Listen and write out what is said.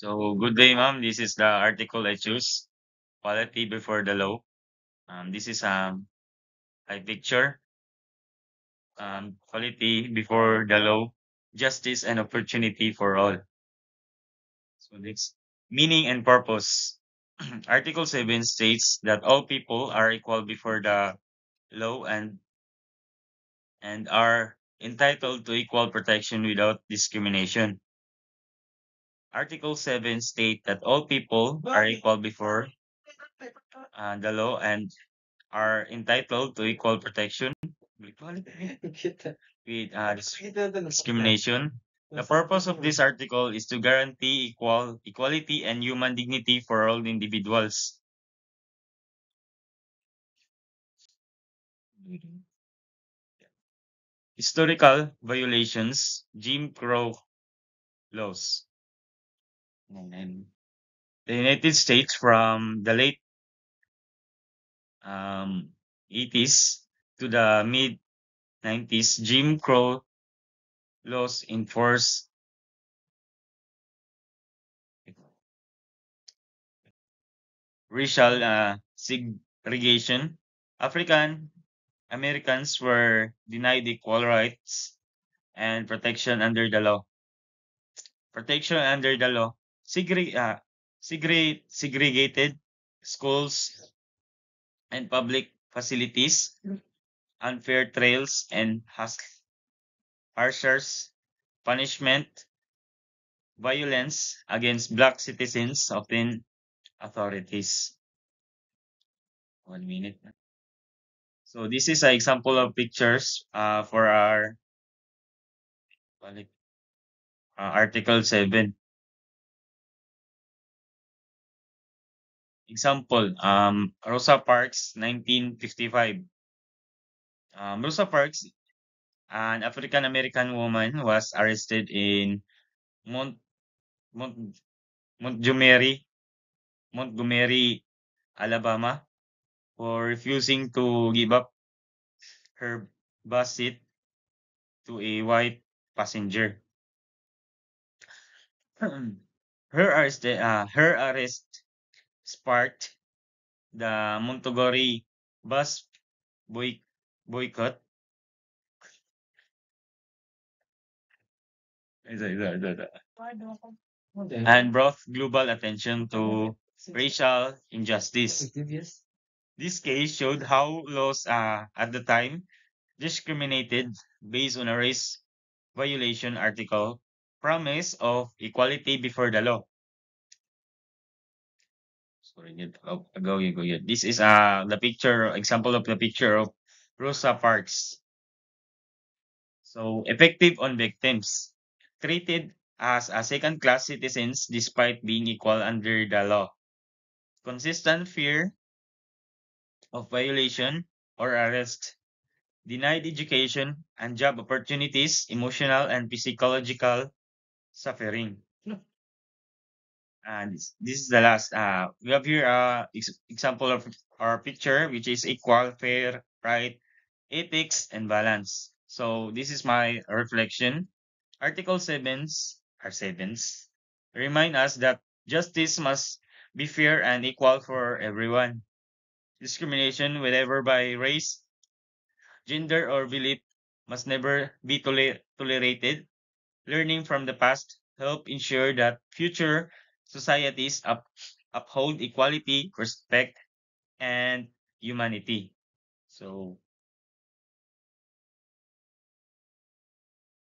So, good day, ma'am. This is the article I choose, Quality Before the Law. This is a picture, Quality Before the Law, Justice and Opportunity for All. So, this meaning and purpose. Article 7 states that all people are equal before the law and are entitled to equal protection without discrimination. Article 7 states that all people are equal before the law and are entitled to equal protection with discrimination. The purpose of this article is to guarantee equality and human dignity for all individuals. Historical violations, Jim Crow laws. And the United States from the late um, 80s to the mid 90s, Jim Crow laws enforced racial segregation. African Americans were denied equal rights and protection under the law. Protection under the law. Segregated schools and public facilities, unfair trials, and harsher punishment, violence against black citizens, often authorities. 1 minute. So this is an example of pictures for our Article 7. Example, Rosa Parks, 1955. Rosa Parks, an African American woman, was arrested in Mont, Mont, Montgomery, Montgomery, Alabama, for refusing to give up her bus seat to a white passenger. Her arrest sparked the Montgomery bus boy, boycott. And brought global attention to racial injustice. This case showed how laws at the time discriminated based on a race violation article promise of equality before the law. Sorry, go yet. This is the picture example of the picture of Rosa Parks. So effective on victims, treated as a second-class citizens despite being equal under the law. Consistent fear of violation or arrest, denied education and job opportunities, emotional and psychological suffering. And this is the last. We have here example of our picture, which is equal, fair, right, ethics, and balance. So this is my reflection. Article 7s are sevens. Remind us that justice must be fair and equal for everyone. Discrimination, whether by race, gender, or belief, must never be tolerated. Learning from the past help ensure that future societies uphold equality, respect, and humanity. So